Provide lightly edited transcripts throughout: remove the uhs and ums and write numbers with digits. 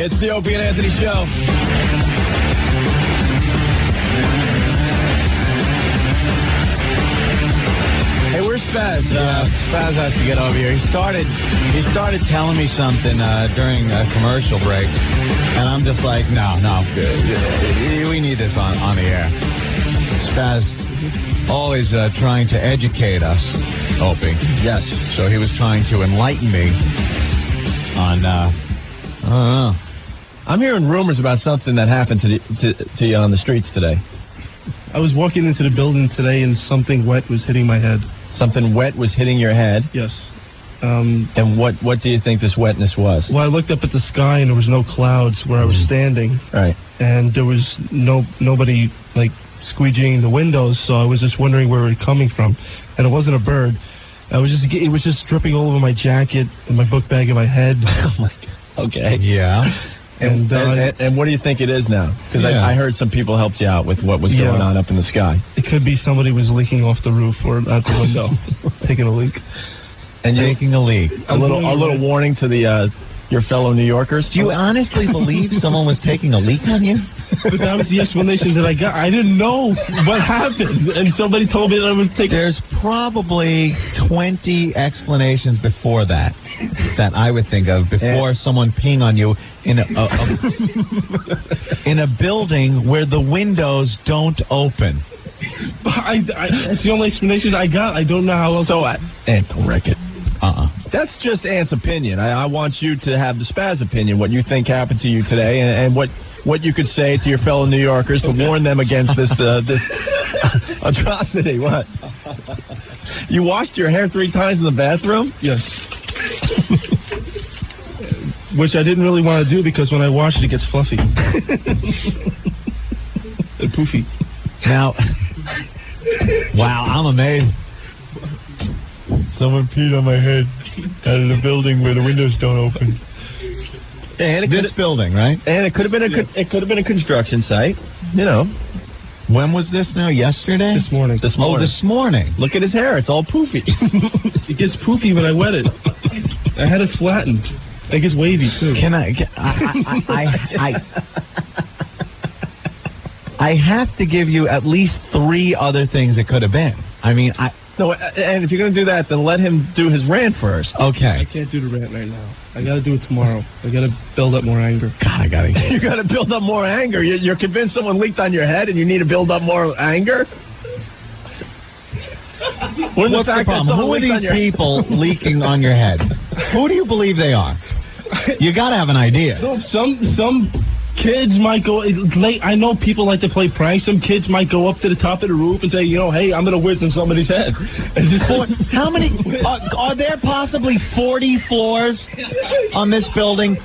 It's the Opie and Anthony Show. Hey, where's Spaz? Spaz has to get over here. He started telling me something during a commercial break, and I'm just like, no, we need this on the air. Spaz always trying to educate us, Opie. Yes. So he was trying to enlighten me on, I don't know. I'm hearing rumors about something that happened to you on the streets today. I was walking into the building today and something wet was hitting my head. Something wet was hitting your head? Yes. And what do you think this wetness was? Well, I looked up at the sky and there was no clouds where I was standing. Right. And there was nobody, like, squeegeeing the windows, so I was just wondering where it was coming from. And it wasn't a bird. It was just dripping all over my jacket and my book bag and my head. Oh, my God. Okay. Yeah. And what do you think it is now? Because I heard some people helped you out with what was going on up in the sky. It could be somebody was leaking off the roof or out the window, taking a leak. And taking a leak. A little warning to your fellow New Yorkers. Do you honestly believe someone was taking a leak on you? But that was the explanation that I got. I didn't know what happened, and somebody told me that I was taking... There's probably 20 explanations before that I would think of before someone peeing on you in a building where the windows don't open. That's the only explanation I got. I don't know how else... So, Ant, don't wreck it. That's just Ant's opinion. I want you to have the Spaz opinion, what you think happened to you today, and what you could say to your fellow New Yorkers to warn them against this atrocity. What? You washed your hair 3 times in the bathroom? Yes. Which I didn't really want to do because when I wash it, it gets fluffy. And poofy. Now, wow, I'm amazed. Someone peed on my head out of the building where the windows don't open. And this building, right? And it could have been a construction site. You know. When was this now? Yesterday? This morning. Oh, this morning. Look at his hair. It's all poofy. It gets poofy when I wet it. I had it flattened. It gets wavy, too. I have to give you at least 3 other things it could have been. I mean, No, and if you're going to do that, then let him do his rant first. Okay. I can't do the rant right now. I got to do it tomorrow. I got to build up more anger. God, You got to build up more anger. You're convinced someone leaked on your head and you need to build up more anger? What's the problem? Who are these people leaking on your head? Who do you believe they are? You got to have an idea. No, some kids might go late. I know people like to play pranks. Some kids might go up to the top of the roof and say, hey, I'm going to whiz in somebody's head. How many? Are there possibly 40 floors on this building?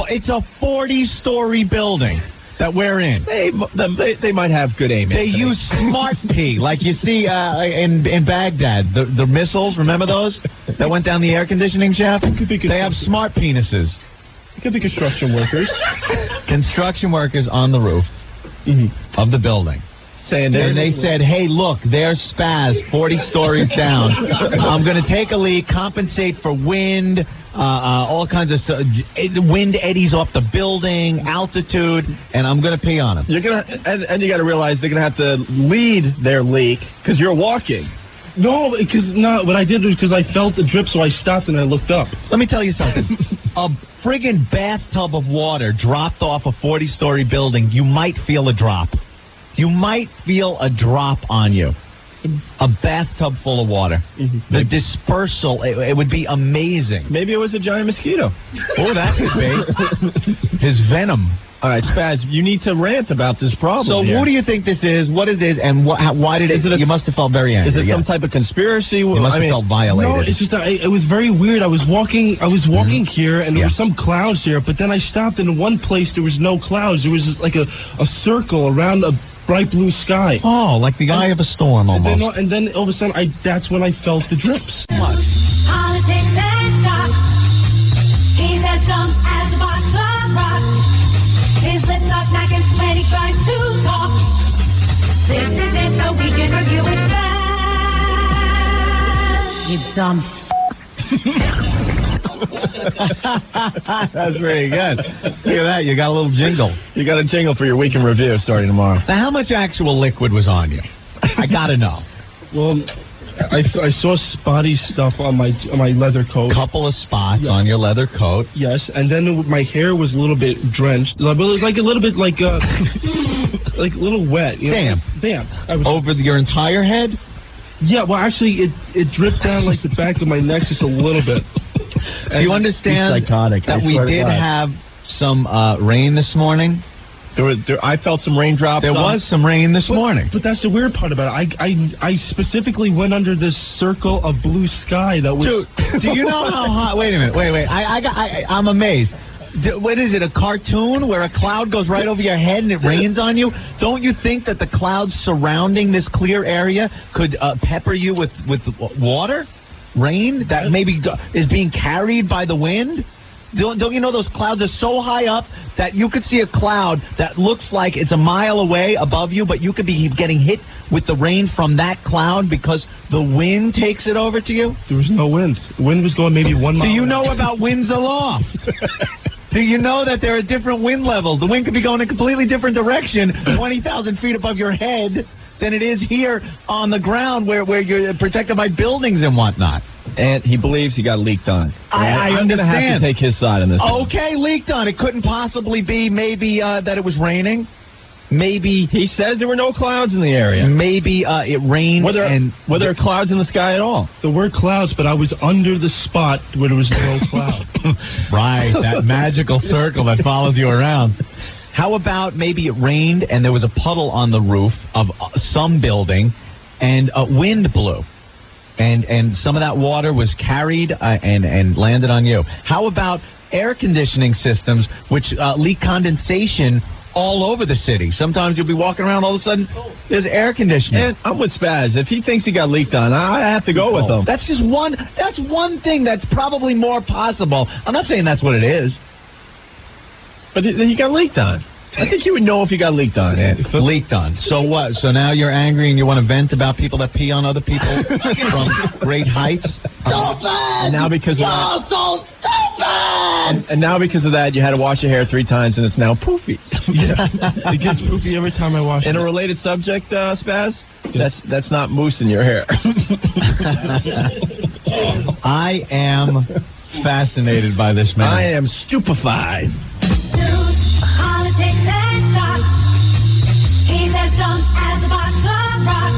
It's a 40-story building that we're in. They might have good aim. They use smart pee, like you see in Baghdad. The missiles, remember those that went down the air conditioning shaft? They have smart penises. It could be construction workers. Construction workers on the roof of the building. And they said, hey, look, there's Spaz, 40 stories down. I'm going to take a leak, compensate for wind, all kinds of stuff. Wind eddies off the building, altitude, and I'm going to pee on them. And you got to realize they're going to have to lead their leak because you're walking. No, what I did was because I felt the drip, so I stopped and I looked up. Let me tell you something. A friggin' bathtub of water dropped off a 40-story building, you might feel a drop. You might feel a drop on you. A bathtub full of water. The dispersal, it would be amazing. Maybe it was a giant mosquito. Oh, that could be. His venom. All right, Spaz, you need to rant about this problem. So who do you think this is, what it is, and why did you must have felt very angry. Is it some type of conspiracy? You must have felt violated. No, it's just it was very weird. I was walking here, and there were some clouds here, but then I stopped, and in one place there was no clouds. There was just like a circle around a bright blue sky. Oh, like the eye of a storm almost. And then all of a sudden, that's when I felt the drips. Politics and talk. He's as dumb as a box of rocks. His lips are smacking when he tries to talk. This is it, so we can review it fast. You dumb That's very good. Look at that. You got a little jingle. You got a jingle for your week in review starting tomorrow. Now, how much actual liquid was on you? I got to know. Well, I saw spotty stuff on my leather coat. Couple of spots on your leather coat. Yes, and then my hair was a little bit drenched, like a little bit like a little wet. You know? Damp. Over your entire head? Yeah. Well, actually, it dripped down like the back of my neck just a little bit. Do you understand that we did have some rain this morning? I felt some raindrops. There was some rain this morning. But that's the weird part about it. I specifically went under this circle of blue sky that was... Dude, do you know how hot... Wait a minute. Wait. I'm amazed. What is it, a cartoon where a cloud goes right over your head and it rains on you? Don't you think that the clouds surrounding this clear area could pepper you with water? Rain that maybe is being carried by the wind? Don't you know those clouds are so high up that you could see a cloud that looks like it's a mile away above you, but you could be getting hit with the rain from that cloud because the wind takes it over to you? There was no wind. The wind was going maybe 1 mile. Do you know about winds aloft? Do you know that there are different wind levels? The wind could be going in a completely different direction 20,000 feet above your head than it is here on the ground where you're protected by buildings and whatnot. And he believes he got leaked on. I'm going to have to take his side on this. Okay, leaked on. It couldn't possibly be maybe that it was raining. Maybe he says there were no clouds in the area. Maybe it rained. Were there clouds in the sky at all? There were clouds, but I was under the spot where there was no cloud. Right, that magical circle that follows you around. How about maybe it rained and there was a puddle on the roof of some building and wind blew. And some of that water was carried and landed on you. How about air conditioning systems which leak condensation all over the city? Sometimes you'll be walking around, all of a sudden there's air conditioning. And I'm with Spaz. If he thinks he got leaked on, I have to go with him. That's just one thing that's probably more possible. I'm not saying that's what it is. But he got leaked on. I think you would know if you got leaked on. Leaked on. So what? So now you're angry and you want to vent about people that pee on other people from great heights? Stupid! And now because of You're so stupid! And now because of that, you had to wash your hair 3 times and it's now poofy. Yeah, it gets poofy every time I wash it. In a related subject, Spaz, that's not mousse in your hair. I am fascinated by this man. I am stupefied. Politics and talk. He's as dumb as a box of rocks.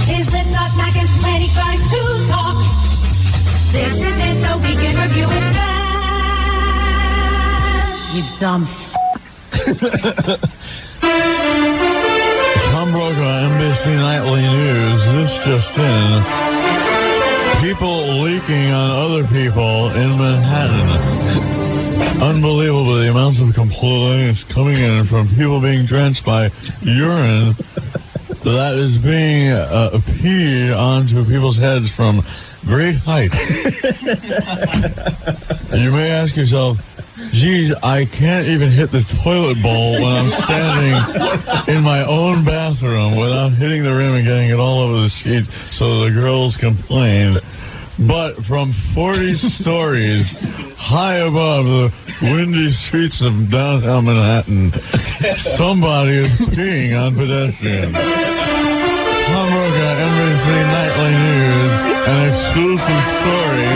His lips are smacking when he tries to talk. This is it, so we can review it fast. You dumb Tom Brokaw, NBC Nightly News. This just in. People leaking on other people in Manhattan. Unbelievable, the amounts of complaints coming in from people being drenched by urine that is being peed onto people's heads from great height. You may ask yourself, geez, I can't even hit the toilet bowl when I'm standing in my own bathroom without hitting the rim and getting it all over the sheets so the girls complain. But from 40 stories high above the windy streets of downtown Manhattan, somebody is peeing on pedestrians. Tom Brokaw, NBC Nightly News, an exclusive story.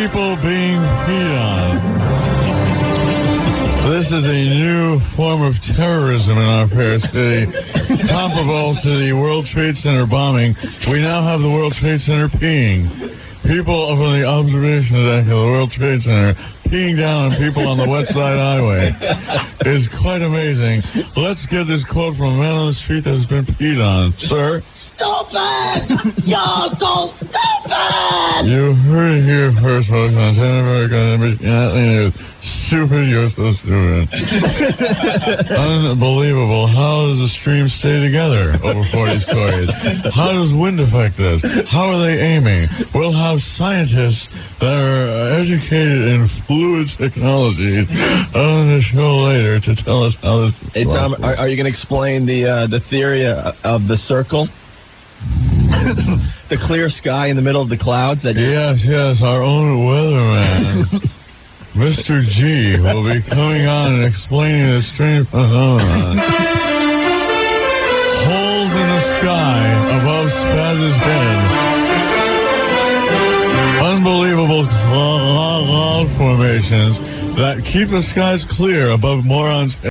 People being peed on. This is a new form of terrorism in our fair city. Comparable to the World Trade Center bombing, we now have the World Trade Center peeing. People from the observation deck of the World Trade Center peeing down on people on the West Side Highway is quite amazing. Let's get this quote from a man on the street that has been peed on. Sir? stupid! You're so stupid! You heard it here first, folks, on San America, NBC. Stupid, you're so stupid. Unbelievable. How does the stream stay together over 40 stories? How does wind affect this? How are they aiming? We'll have scientists that are educated in fluid technologies on the show later to tell us how this Hey, Tom, are you going to explain the theory of the circle? The clear sky in the middle of the clouds. Yes, our own weatherman, Mr. G, will be coming on and explaining the strange phenomenon. Holes in the sky above Spaz's head. Unbelievable cloud formations that keep the skies clear above morons' heads.